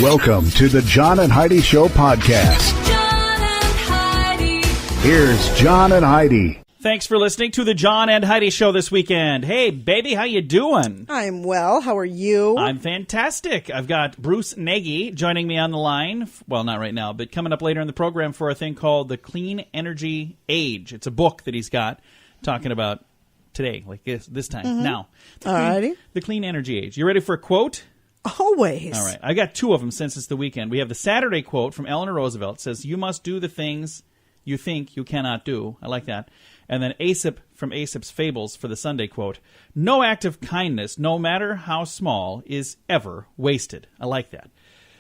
Welcome to the John and Heidi Show podcast. John and Heidi. Here's John and Heidi. Thanks for listening to the John and Heidi Show this weekend. Hey, baby, how you doing? I'm well. How are you? I'm fantastic. I've got Bruce Nagy joining me on the line. Well, not right now, but coming up later in the program for a thing called The Clean Energy Age. It's a book that he's got talking about today, like this time, now. Alrighty. The Clean Energy Age. You ready for a quote? Always. All right. I got two of them since it's the weekend. We have the Saturday quote from Eleanor Roosevelt. It says, "You must do the things you think you cannot do." I like that. And then Aesop from Aesop's Fables for the Sunday quote. "No act of kindness, no matter how small, is ever wasted." I like that.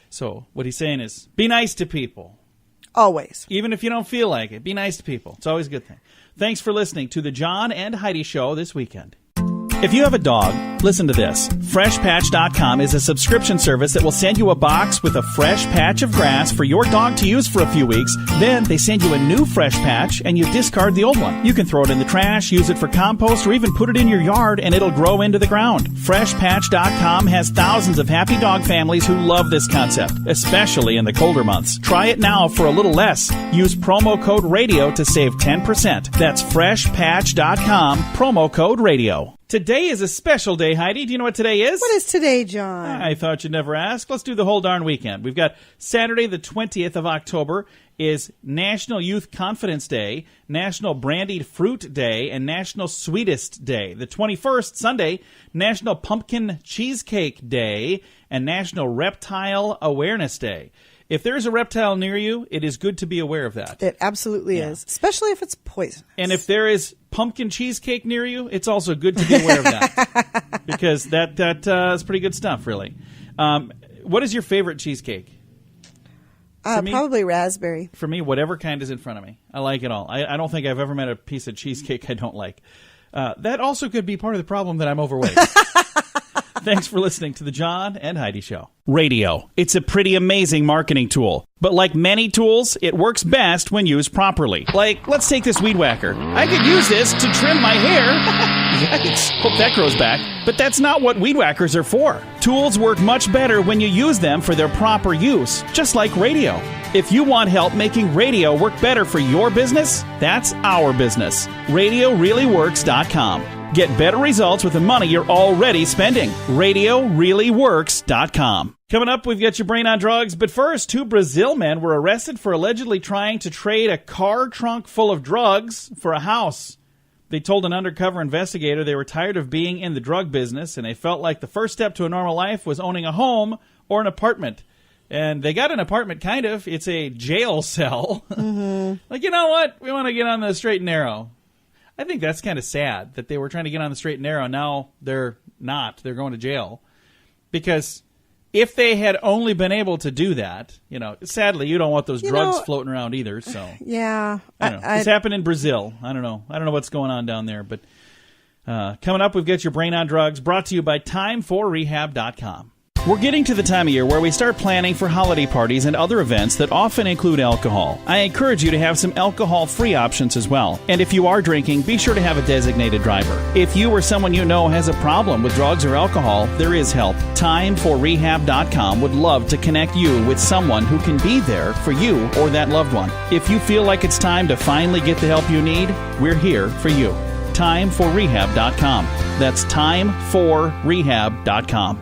So what he's saying is, be nice to people. Always. Even if you don't feel like it, be nice to people. It's always a good thing. Thanks for listening to the John and Heidi Show this weekend. If you have a dog, listen to this. FreshPatch.com is a subscription service that will send you a box with a fresh patch of grass for your dog to use for a few weeks. Then they send you a new fresh patch and you discard the old one. You can throw it in the trash, use it for compost, or even put it in your yard and it'll grow into the ground. FreshPatch.com has thousands of happy dog families who love this concept, especially in the colder months. Try it now for a little less. Use promo code RADIO to save 10%. That's FreshPatch.com, promo code RADIO. Today is a special day, Heidi. Do you know what today is? What is today, John? I thought you'd never ask. Let's do the whole darn weekend. We've got Saturday, the 20th of October, is National Youth Confidence Day, National Brandied Fruit Day, and National Sweetest Day. The 21st, Sunday, National Pumpkin Cheesecake Day, and National Reptile Awareness Day. If there's a reptile near you, it is good to be aware of that. It absolutely is, especially if it's poisonous. And if there is pumpkin cheesecake near you, it's also good to be aware of that. Because that is pretty good stuff, really. What is your favorite cheesecake? Me, probably raspberry. For me, whatever kind is in front of me. I like it all. I don't think I've ever met a piece of cheesecake I don't like. That also could be part of the problem that I'm overweight. Thanks for listening to the John and Heidi Show. Radio. It's a pretty amazing marketing tool. But like many tools, it works best when used properly. Like, let's take this weed whacker. I could use this to trim my hair. Yikes. Hope that grows back. But that's not what weed whackers are for. Tools work much better when you use them for their proper use, just like radio. If you want help making radio work better for your business, that's our business. RadioReallyWorks.com. Get better results with the money you're already spending. RadioReallyWorks.com. Coming up, we've got your brain on drugs. But first, two Brazil men were arrested for allegedly trying to trade a car trunk full of drugs for a house. They told an undercover investigator they were tired of being in the drug business, and they felt like the first step to a normal life was owning a home or an apartment. And they got an apartment, kind of. It's a jail cell. Like, you know what? We want to get on the straight and narrow. I think that's kind of sad that they were trying to get on the straight and narrow. Now they're not. They're going to jail. Because if they had only been able to do that, sadly, you don't want those drugs floating around either. So yeah. I don't know. This happened in Brazil. I don't know. I don't know what's going on down there. But coming up, we've got your brain on drugs, brought to you by TimeForRehab.com. We're getting to the time of year where we start planning for holiday parties and other events that often include alcohol. I encourage you to have some alcohol-free options as well. And if you are drinking, be sure to have a designated driver. If you or someone you know has a problem with drugs or alcohol, there is help. TimeForRehab.com would love to connect you with someone who can be there for you or that loved one. If you feel like it's time to finally get the help you need, we're here for you. TimeForRehab.com. That's TimeForRehab.com.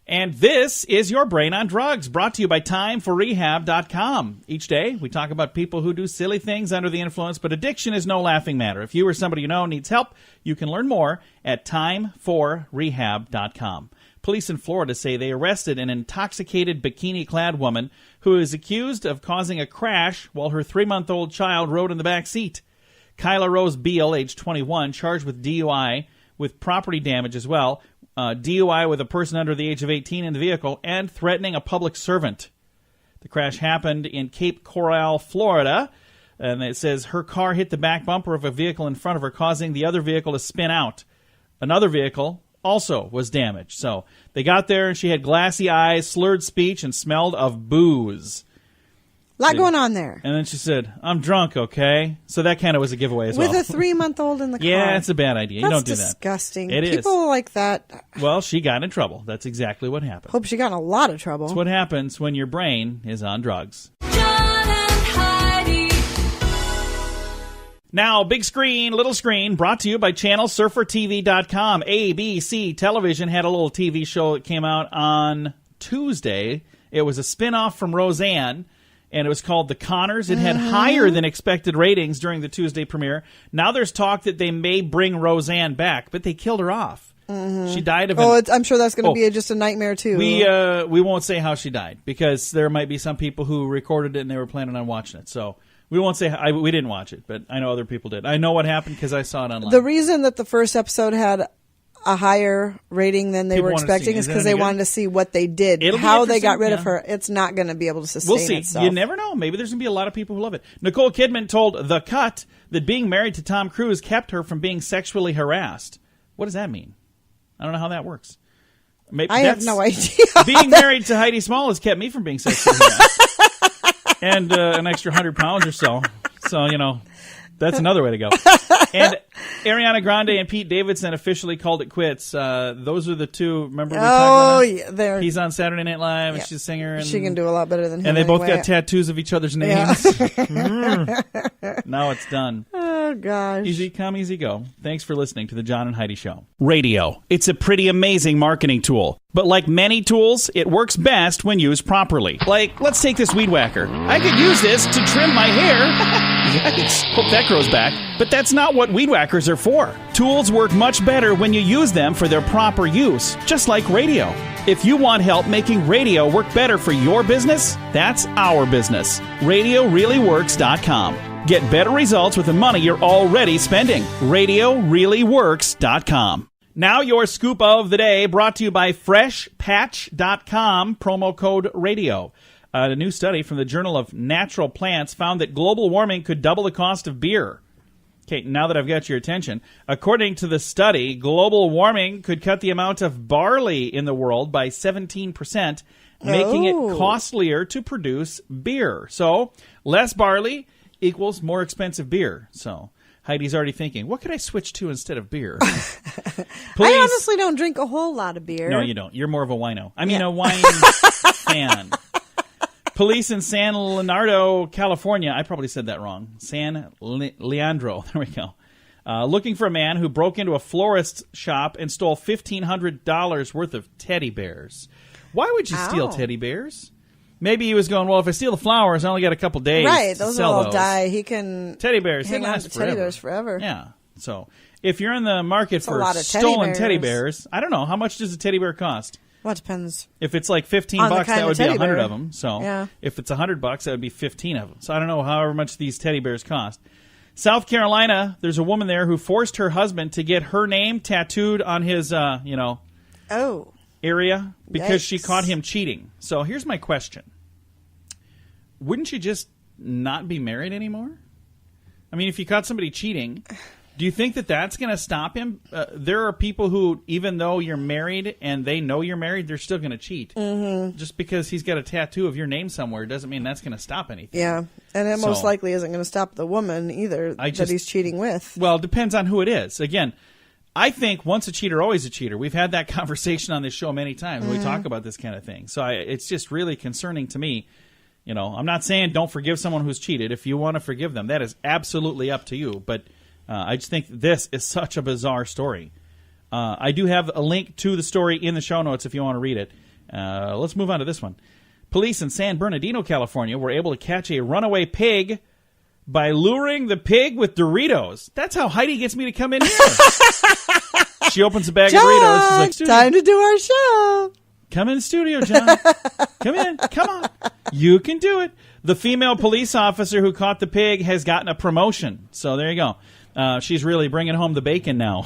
And this is your Brain on Drugs, brought to you by TimeForRehab.com. Each day, we talk about people who do silly things under the influence, but addiction is no laughing matter. If you or somebody you know needs help, you can learn more at TimeForRehab.com. Police in Florida say they arrested an intoxicated bikini-clad woman who is accused of causing a crash while her 3-month-old child rode in the back seat. Kyla Rose Beal, age 21, charged with DUI with property damage as well, DUI with a person under the age of 18 in the vehicle, and threatening a public servant. The crash happened in Cape Coral, Florida, and it says her car hit the back bumper of a vehicle in front of her, causing the other vehicle to spin out. Another vehicle also was damaged. So they got there, and she had glassy eyes, slurred speech, and smelled of booze. lot going on there. And then she said, "I'm drunk, okay?" So that kind of was a giveaway as With well. a 3-month-old in the car. Yeah, it's a bad idea. You That's don't do disgusting. that. It is. People like that. Well, she got in trouble. That's exactly what happened. Hope she got in a lot of trouble. That's what happens when your brain is on drugs. John and Heidi. Now, big screen, little screen, brought to you by ChannelSurferTV.com. ABC Television had a little TV show that came out on Tuesday. It was a spin-off from Roseanne, and it was called The Connors. It had higher than expected ratings during the Tuesday premiere. Now there's talk that they may bring Roseanne back, but they killed her off. She died of I'm sure that's going to be just a nightmare, too. We won't say how she died, because there might be some people who recorded it and they were planning on watching it. So we won't say we didn't watch it, but I know other people did. I know what happened because I saw it online. The reason that the first episode had a higher rating than they People were wanted to see, expecting is is that because any they good? wanted to see what they did. It'll be How they interesting, got rid of yeah. her. It's not going to be able to sustain We'll see. itself. You never know. Maybe there's going to be a lot of people who love it. Nicole Kidman told The Cut that being married to Tom Cruise kept her from being sexually harassed. What does that mean? I don't know how that works. Maybe I have that's- no idea. Being married to Heidi Small has kept me from being sexually harassed. And an extra 100 pounds or so. So, that's another way to go. And Ariana Grande and Pete Davidson officially called it quits. Those are the two. Remember we talked about that? Yeah, He's on Saturday Night Live, Yeah. and she's a singer. And she can do a lot better than him. And they both anyway. got tattoos of each other's names. Now it's done. Oh, gosh. Easy come, easy go. Thanks for listening to the John and Heidi Show. Radio. It's a pretty amazing marketing tool. But like many tools, it works best when used properly. Like, let's take this weed whacker. I could use this to trim my hair. Yikes. Hope that grows back. But that's not what weed whackers are for. Tools work much better when you use them for their proper use, just like radio. If you want help making radio work better for your business, that's our business. RadioReallyWorks.com. Get better results with the money you're already spending. RadioReallyWorks.com. Now your scoop of the day, brought to you by FreshPatch.com, promo code radio. A new study from the Journal of Natural Plants found that global warming could double the cost of beer. Okay, now that I've got your attention, according to the study, global warming could cut the amount of barley in the world by 17%, making it costlier to produce beer. So, less barley equals more expensive beer. So, Heidi's already thinking, what could I switch to instead of beer? I honestly don't drink a whole lot of beer. No, you don't. You're more of a wino. I mean, a wine fan. Police in San Leonardo, California. I probably said that wrong. San Leandro. There we go. Looking for a man who broke into a florist's shop and stole $1,500 worth of teddy bears. Why would you steal teddy bears? Maybe he was going, well, if I steal the flowers, I only got a couple days Right, to those will sell all those. die. He can Teddy bears, they hang on last to teddy forever. bears forever. Yeah. So if you're in the market a for lot of teddy stolen bears. teddy bears, I don't know, how much does a teddy bear cost? Well, it depends. If it's like $15, On the that kind would of be teddy 100 bear. of them. So Yeah. if it's $100, that would be 15 of them. So I don't know however much these teddy bears cost. South Carolina, there's a woman there who forced her husband to get her name tattooed on his, area because she Yikes. caught him cheating. So here's my question. Wouldn't you just not be married anymore? I mean, if you caught somebody cheating, do you think that that's going to stop him? There are people who, even though you're married and they know you're married, they're still going to cheat. Mm-hmm. Just because he's got a tattoo of your name somewhere doesn't mean that's going to stop anything. Yeah, and it most likely isn't going to stop the woman either that he's cheating with. Well, it depends on who it is. Again, I think once a cheater, always a cheater. We've had that conversation on this show many times. We talk about this kind of thing. So it's just really concerning to me. I'm not saying don't forgive someone who's cheated. If you want to forgive them, that is absolutely up to you. But I just think this is such a bizarre story. I do have a link to the story in the show notes if you want to read it. Let's move on to this one. Police in San Bernardino, California, were able to catch a runaway pig by luring the pig with Doritos. That's how Heidi gets me to come in here. She opens a bag of Doritos. She's like, "Studio, time to do our show. come in the studio, John. Come in. Come on. You can do it." The female police officer who caught the pig has gotten a promotion. So there you go. She's really bringing home the bacon now.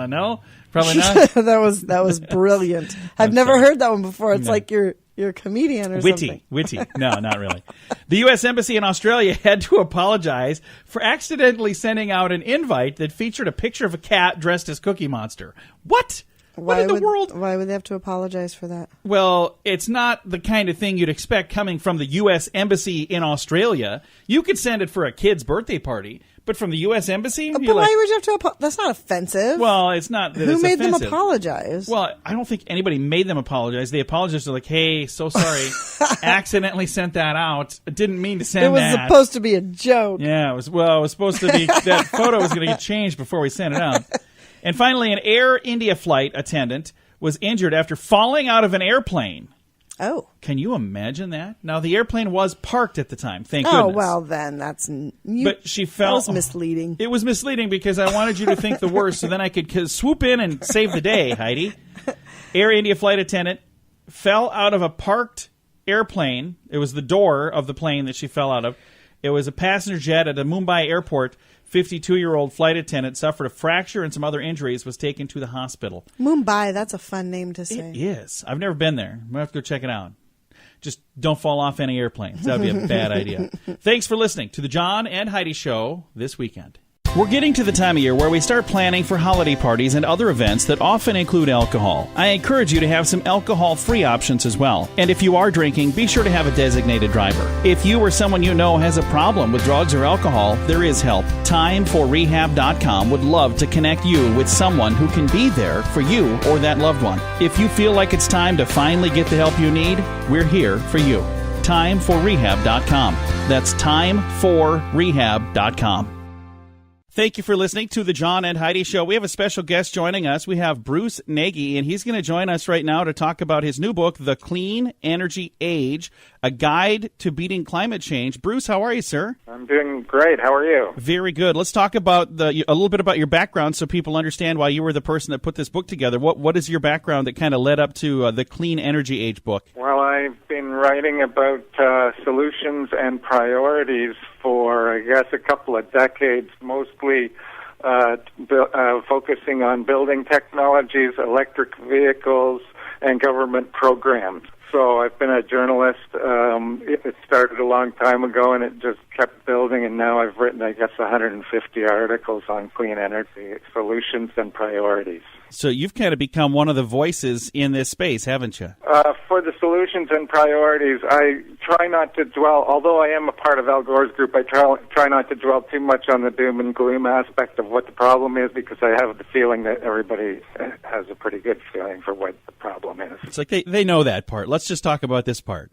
No? Probably not. that was brilliant. I've never heard that one before. It's like you're a comedian or something. Witty. No, not really. The U.S. Embassy in Australia had to apologize for accidentally sending out an invite that featured a picture of a cat dressed as Cookie Monster. What? What in the world? Why would they have to apologize for that? Well, it's not the kind of thing you'd expect coming from the U.S. Embassy in Australia. You could send it for a kid's birthday party, but from the U.S. Embassy? But why would you have to apologize? That's not offensive. Well, it's not that Who it's made offensive. them apologize? Well, I don't think anybody made them apologize. They apologized. They're like, hey, so sorry. Accidentally sent that out. Didn't mean to send that. It was supposed to be a joke. Yeah, it was supposed to be, that photo was going to get changed before we sent it out. And finally, an Air India flight attendant was injured after falling out of an airplane. Oh. Can you imagine that? Now, the airplane was parked at the time, thank goodness. Oh, well, then that's... But she fell... That was misleading. It was misleading because I wanted you to think the worst, so then I could swoop in and save the day, Heidi. Air India flight attendant fell out of a parked airplane. It was the door of the plane that she fell out of. It was a passenger jet at a Mumbai airport. 52-year-old flight attendant suffered a fracture and some other injuries, was taken to the hospital. Mumbai, that's a fun name to say. It is. I've never been there. I'm going to have to go check it out. Just don't fall off any airplanes. That would be a bad idea. Thanks for listening to the John and Heidi Show this weekend. We're getting to the time of year where we start planning for holiday parties and other events that often include alcohol. I encourage you to have some alcohol-free options as well. And if you are drinking, be sure to have a designated driver. If you or someone you know has a problem with drugs or alcohol, there is help. TimeForRehab.com would love to connect you with someone who can be there for you or that loved one. If you feel like it's time to finally get the help you need, we're here for you. TimeForRehab.com. That's TimeForRehab.com. Thank you for listening to the John and Heidi Show. We have a special guest joining us. We have Bruce Nagy, and he's going to join us right now to talk about his new book, The Clean Energy Age, A Guide to Beating Climate Change. Bruce, how are you, sir? I'm doing great. How are you? Very good. Let's talk about a little bit about your background so people understand why you were the person that put this book together. What is your background that kind of led up to the Clean Energy Age book? Well, I've been writing about solutions and priorities for, I guess, a couple of decades, mostly focusing on building technologies, electric vehicles, and government programs. So I've been a journalist. It started a long time ago, and it just kept building, and now I've written, I guess, 150 articles on clean energy solutions and priorities. So you've kind of become one of the voices in this space, haven't you? For the solutions and priorities, I try not to dwell, although I am a part of Al Gore's group, I try not to dwell too much on the doom and gloom aspect of what the problem is, because I have the feeling that everybody has a pretty good feeling for what the problem is. It's like they know that part. Let's just talk about this part.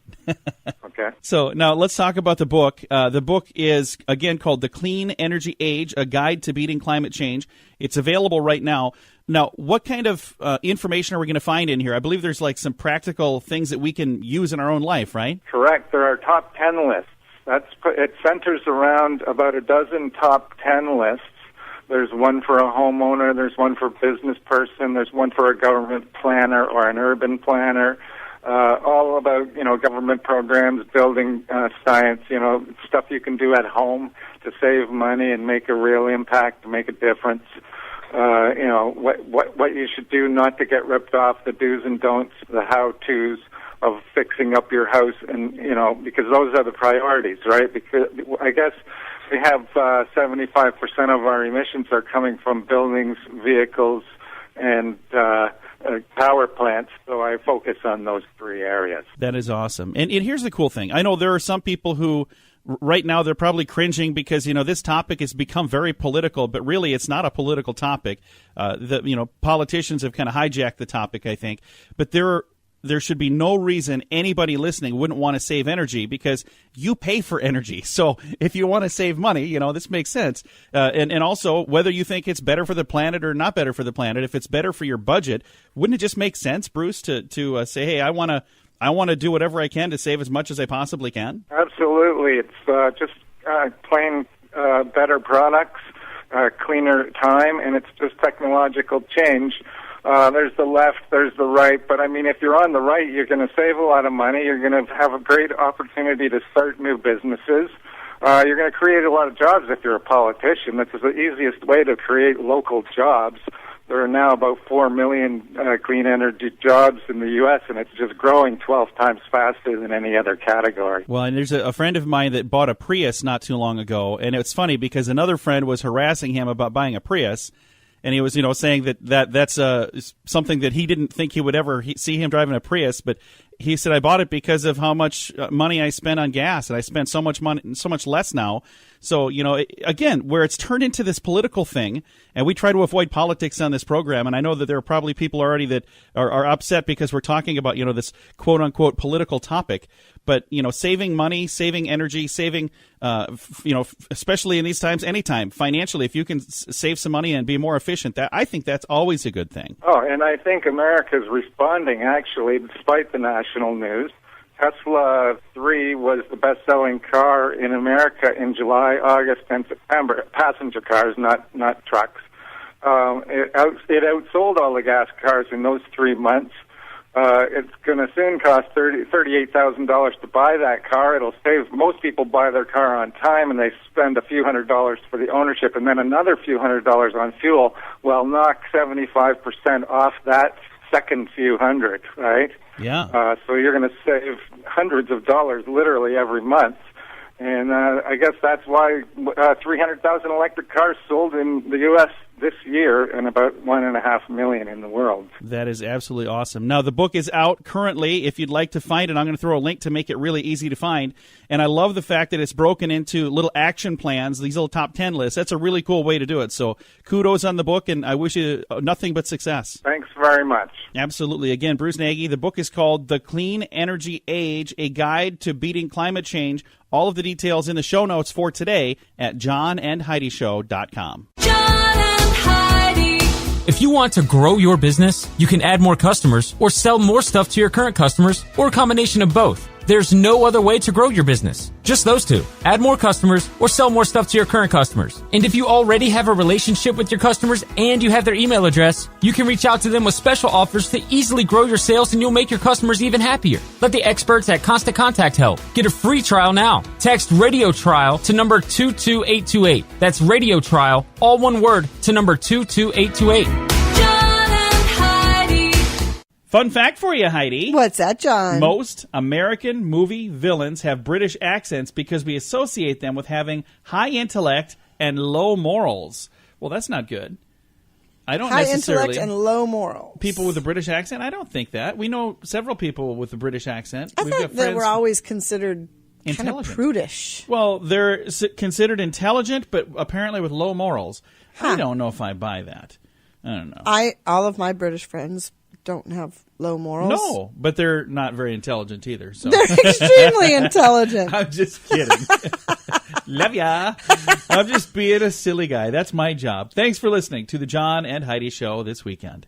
Okay. So now let's talk about the book. The book is, again, called The Clean Energy Age, A Guide to Beating Climate Change. It's available right now. Now, what kind of information are we going to find in here? I believe there's like some practical things that we can use in our own life, right? Correct. There are top 10 lists. It centers around about a dozen top 10 lists. There's one for a homeowner, there's one for a business person, there's one for a government planner or an urban planner, all about, government programs, building science, stuff you can do at home to save money and make a real impact, to make a difference. What you should do not to get ripped off, the do's and don'ts, the how-tos of fixing up your house, and, because those are the priorities, right? Because I guess we have 75% of our emissions are coming from buildings, vehicles, and power plants, so I focus on those three areas. That is awesome. And here's the cool thing. I know there are some people who right now they're probably cringing because, this topic has become very political, but really it's not a political topic. Politicians have kind of hijacked the topic, I think. But there should be no reason anybody listening wouldn't want to save energy, because you pay for energy. So if you want to save money, this makes sense. And also, whether you think it's better for the planet or not better for the planet, if it's better for your budget, wouldn't it just make sense, Bruce, to say, hey, I want to do whatever I can to save as much as I possibly can? Absolutely. It's just plain better products, cleaner time, and it's just technological change. There's the left, there's the right, but if you're on the right, you're going to save a lot of money, you're going to have a great opportunity to start new businesses, you're going to create a lot of jobs if you're a politician. That's the easiest way to create local jobs. There are now about 4 million clean energy jobs in the U.S., and it's just growing 12 times faster than any other category. Well, and there's a friend of mine that bought a Prius not too long ago, and it's funny because another friend was harassing him about buying a Prius, And he was, saying that's something that he didn't think he would ever see him driving a Prius. But he said, I bought it because of how much money I spent on gas, and I spend so much money, so much less now. So, again, where it's turned into this political thing, and we try to avoid politics on this program, and I know that there are probably people already that are upset because we're talking about, this quote-unquote political topic. But, saving money, saving energy, saving, especially in these times, anytime, financially, if you can save some money and be more efficient, I think that's always a good thing. Oh, and I think America's responding, actually, despite the national news. Tesla 3 was the best-selling car in America in July, August, and September. Passenger cars, not trucks. It outsold all the gas cars in those 3 months. It's going to soon cost $38,000 to buy that car. It'll save. Most people buy their car on time, and they spend a few $100s for the ownership, and then another few $100s on fuel. Well, knock 75% off that second few hundred, right? Yeah. So you're going to save hundreds of dollars literally every month. And I guess that's why 300,000 electric cars sold in the U.S. this year and about 1.5 million in the world. That is absolutely awesome. Now, the book is out currently. If you'd like to find it, I'm going to throw a link to make it really easy to find. And I love the fact that it's broken into little action plans, these little top 10 lists. That's a really cool way to do it. So kudos on the book, and I wish you nothing but success. Thanks very much. Absolutely. Again, Bruce Nagy, the book is called The Clean Energy Age, A Guide to Beating Climate Change. All of the details in the show notes for today at johnandheidishow.com. John and Heidi. If you want to grow your business, you can add more customers or sell more stuff to your current customers or a combination of both. There's no other way to grow your business. Just those two. Add more customers or sell more stuff to your current customers. And if you already have a relationship with your customers and you have their email address, you can reach out to them with special offers to easily grow your sales, and you'll make your customers even happier. Let the experts at Constant Contact help. Get a free trial now. Text Radio Trial to number 22828. That's Radio Trial, all one word, to number 22828. Fun fact for you, Heidi. What's that, John? Most American movie villains have British accents because we associate them with having high intellect and low morals. Well, that's not good. I don't High necessarily... intellect and low morals. People with a British accent? I don't think that. We know several people with a British accent. I thought they were always considered kind of intelligent. prudish. Well, they're considered intelligent, but apparently with low morals. Huh. I don't know if I buy that. I don't know. All of my British friends don't have low morals. No, but they're not very intelligent either. So They're extremely intelligent. I'm just kidding. Love ya. I'm just being a silly guy. That's my job. Thanks for listening to the John and Heidi Show this weekend.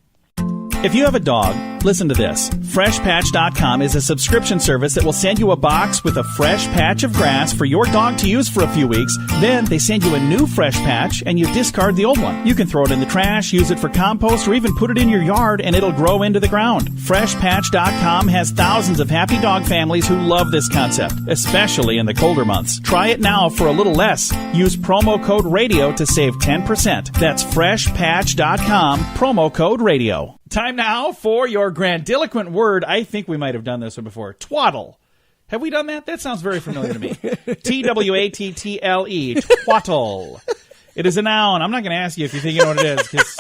If you have a dog, listen to this. FreshPatch.com is a subscription service that will send you a box with a fresh patch of grass for your dog to use for a few weeks. Then they send you a new fresh patch and you discard the old one. You can throw it in the trash, use it for compost, or even put it in your yard and it'll grow into the ground. FreshPatch.com has thousands of happy dog families who love this concept, especially in the colder months. Try it now for a little less. Use promo code RADIO to save 10%. That's FreshPatch.com, promo code RADIO. Time now for your grandiloquent word. I think we might have done this one before. Twaddle. Have we done that? That sounds very familiar to me. Twattle. Twaddle. It is a noun. I'm not going to ask you if you think you know what it is, because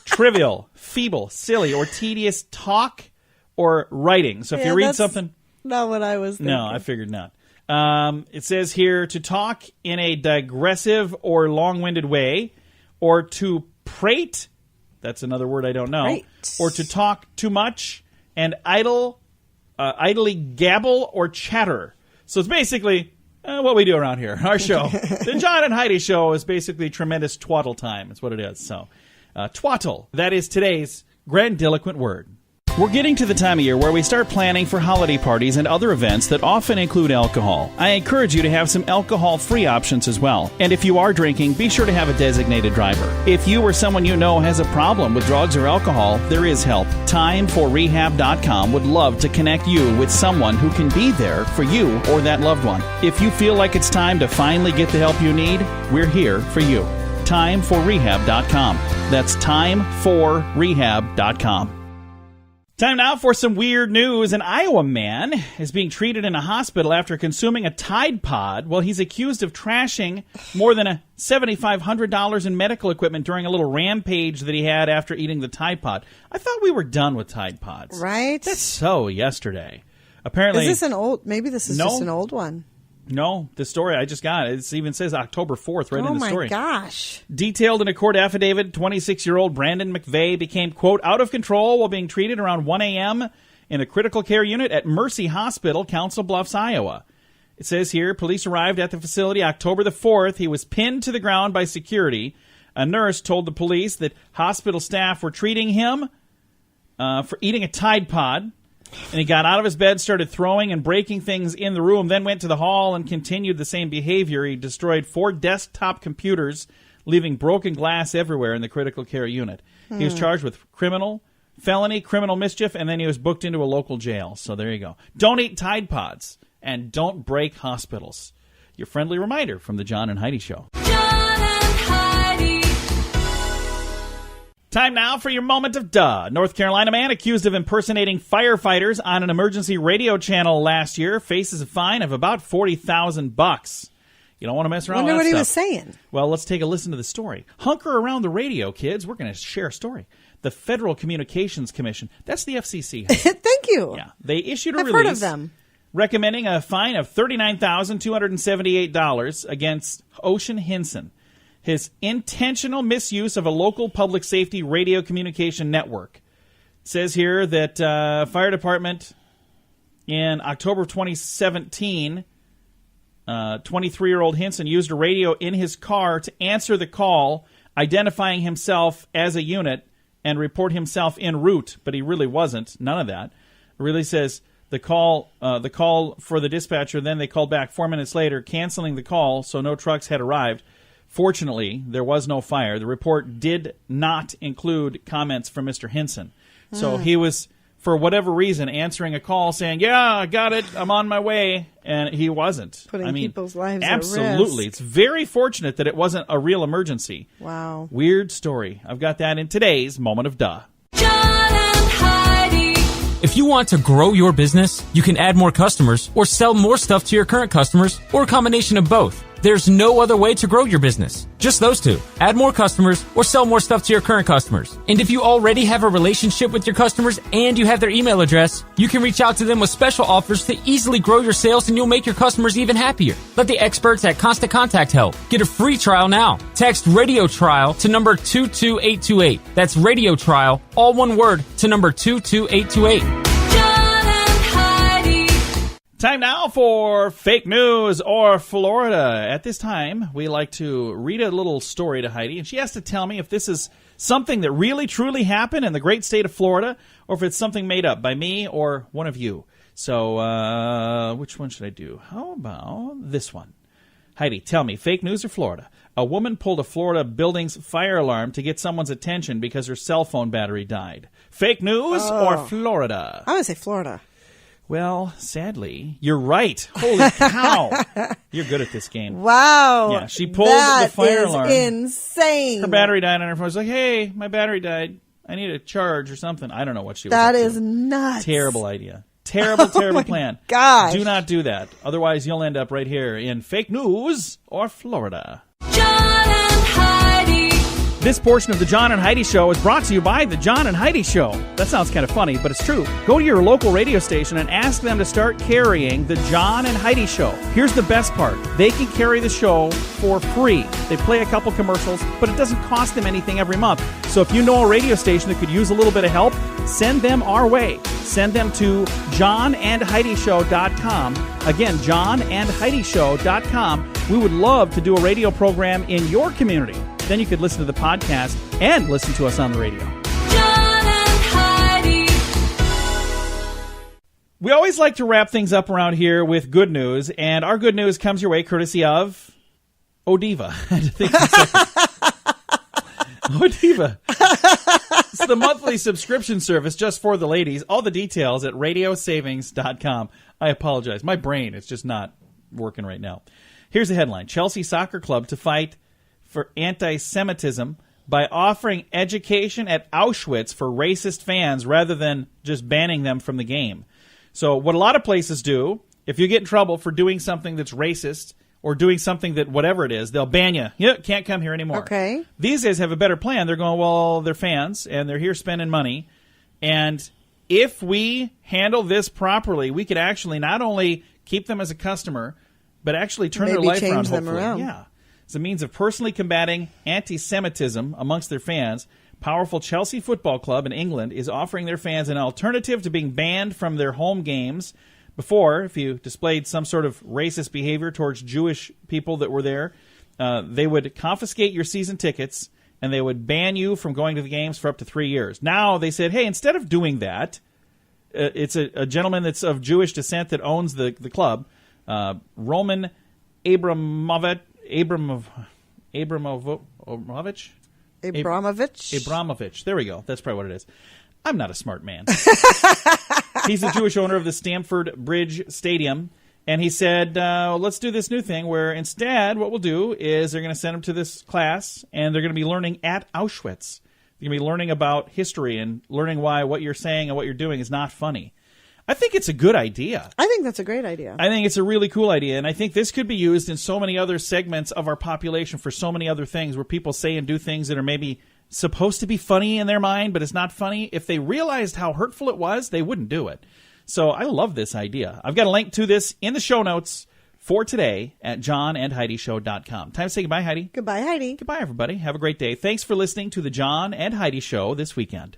trivial, feeble, silly, or tedious talk or writing. So if you read something... Not what I was thinking. No, I figured not. It says here, to talk in a digressive or long-winded way, or to prate... That's another word I don't know. Right. Or to talk too much and idly gabble or chatter. So it's basically what we do around here. Our show, the John and Heidi Show, is basically tremendous twaddle time. That's what it is. So twaddle. That is today's grandiloquent word. We're getting to the time of year where we start planning for holiday parties and other events that often include alcohol. I encourage you to have some alcohol-free options as well. And if you are drinking, be sure to have a designated driver. If you or someone you know has a problem with drugs or alcohol, there is help. TimeForRehab.com would love to connect you with someone who can be there for you or that loved one. If you feel like it's time to finally get the help you need, we're here for you. TimeForRehab.com. That's TimeForRehab.com. Time now for some weird news. An Iowa man is being treated in a hospital after consuming a Tide Pod. Well, he's accused of trashing more than $7,500 in medical equipment during a little rampage that he had after eating the Tide Pod. I thought we were done with Tide Pods. Right? That's so yesterday. Apparently, Is this an old? Maybe this is No. just an old one. No, the story I just got, it even says October 4th right in the story. Oh, my gosh. Detailed in a court affidavit, 26-year-old Brandon McVeigh became, quote, out of control while being treated around 1 a.m. in a critical care unit at Mercy Hospital, Council Bluffs, Iowa. It says here, police arrived at the facility October the 4th. He was pinned to the ground by security. A nurse told the police that hospital staff were treating him for eating a Tide Pod. And he got out of his bed, started throwing and breaking things in the room, then went to the hall and continued the same behavior. He destroyed 4 desktop computers, leaving broken glass everywhere in the critical care unit. He was charged with felony, criminal mischief, and then he was booked into a local jail. So there you go. Don't eat Tide Pods, and don't break hospitals. Your friendly reminder from the John and Heidi Show. John and Heidi. Time now for your moment of duh. North Carolina man accused of impersonating firefighters on an emergency radio channel last year faces a fine of about $40,000. You don't want to mess around Wonder with what that he stuff. was saying. Well, let's take a listen to the story. Hunker around the radio, kids. We're going to share a story. The Federal Communications Commission. That's the FCC. Thank you. Yeah, they issued a I've release heard of them. recommending a fine of $39,278 against Ocean Hinson. His intentional misuse of a local public safety radio communication network. It says here that fire department in October 2017, 23-year-old Hinson used a radio in his car to answer the call, identifying himself as a unit and report himself en route, but he really wasn't. None of that. It really says the call for the dispatcher, then they called back 4 minutes later, canceling the call, so no trucks had arrived. Fortunately, there was no fire. The report did not include comments from Mr. Hinson. So he was, for whatever reason, answering a call saying, yeah, I got it, I'm on my way, and he wasn't. Putting people's lives at absolutely. risk. It's very fortunate that it wasn't a real emergency. Wow. Weird story. I've got that in today's Moment of Duh. John and Heidi. If you want to grow your business, you can add more customers or sell more stuff to your current customers or a combination of both. There's no other way to grow your business. Just those two. Add more customers or sell more stuff to your current customers. And if you already have a relationship with your customers and you have their email address, you can reach out to them with special offers to easily grow your sales, and you'll make your customers even happier. Let the experts at Constant Contact help. Get a free trial now. Text Radio Trial to number 22828. That's Radio Trial, all one word, to number 22828. Time now for Fake News or Florida. At this time, we like to read a little story to Heidi, and she has to tell me if this is something that really, truly happened in the great state of Florida, or if it's something made up by me or one of you. So, which one should I do? How about this one? Heidi, tell me, fake news or Florida? A woman pulled a Florida building's fire alarm to get someone's attention because her cell phone battery died. Fake news or Florida? I would say Florida. Well, sadly, you're right. Holy cow. You're good at this game. Wow. Yeah, she pulled the fire alarm. That is insane. Her battery died on her phone. She's like, hey, my battery died. I need a charge or something. I don't know what she was That up to. is nuts. Terrible idea. Terrible plan. Gosh. Do not do that. Otherwise, you'll end up right here in Fake News or Florida. John and Heidi. This portion of the John and Heidi Show is brought to you by the John and Heidi Show. That sounds kind of funny, but it's true. Go to your local radio station and ask them to start carrying the John and Heidi Show. Here's the best part. They can carry the show for free. They play a couple commercials, but it doesn't cost them anything every month. So if you know a radio station that could use a little bit of help, send them our way. Send them to johnandheidishow.com. Again, johnandheidishow.com. We would love to do a radio program in your community. Then you could listen to the podcast and listen to us on the radio. John and Heidi. We always like to wrap things up around here with good news, and our good news comes your way courtesy of Odiva. I had to think for a second. Odiva. It's the monthly subscription service just for the ladies. All the details at radiosavings.com. I apologize. My brain is just not working right now. Here's the headline. Chelsea Soccer Club to fight for anti-Semitism by offering education at Auschwitz for racist fans rather than just banning them from the game. So what a lot of places do, if you get in trouble for doing something that's racist or doing something that whatever it is, they'll ban you. You can't come here anymore. Okay. These guys have a better plan. They're going, well, they're fans, and they're here spending money. And if we handle this properly, we could actually not only keep them as a customer, but actually turn their Maybe life change around, them hopefully. around. Yeah. As a means of personally combating anti-Semitism amongst their fans, powerful Chelsea Football Club in England is offering their fans an alternative to being banned from their home games. Before, if you displayed some sort of racist behavior towards Jewish people that were there, they would confiscate your season tickets and they would ban you from going to the games for up to 3 years. Now they said, hey, instead of doing that, it's a gentleman that's of Jewish descent that owns the club, Roman Abramovich. Abramovich. There we go. That's probably what it is. I'm not a smart man. He's the Jewish owner of the Stamford Bridge Stadium. And he said, let's do this new thing where instead what we'll do is they're going to send them to this class and they're going to be learning at Auschwitz. They're going to be learning about history and learning why what you're saying and what you're doing is not funny. I think it's a good idea. I think that's a great idea. I think it's a really cool idea, and I think this could be used in so many other segments of our population for so many other things where people say and do things that are maybe supposed to be funny in their mind, but it's not funny. If they realized how hurtful it was, they wouldn't do it. So I love this idea. I've got a link to this in the show notes for today at johnandheidishow.com. Time to say goodbye, Heidi. Goodbye, Heidi. Goodbye, everybody. Have a great day. Thanks for listening to the John and Heidi Show this weekend.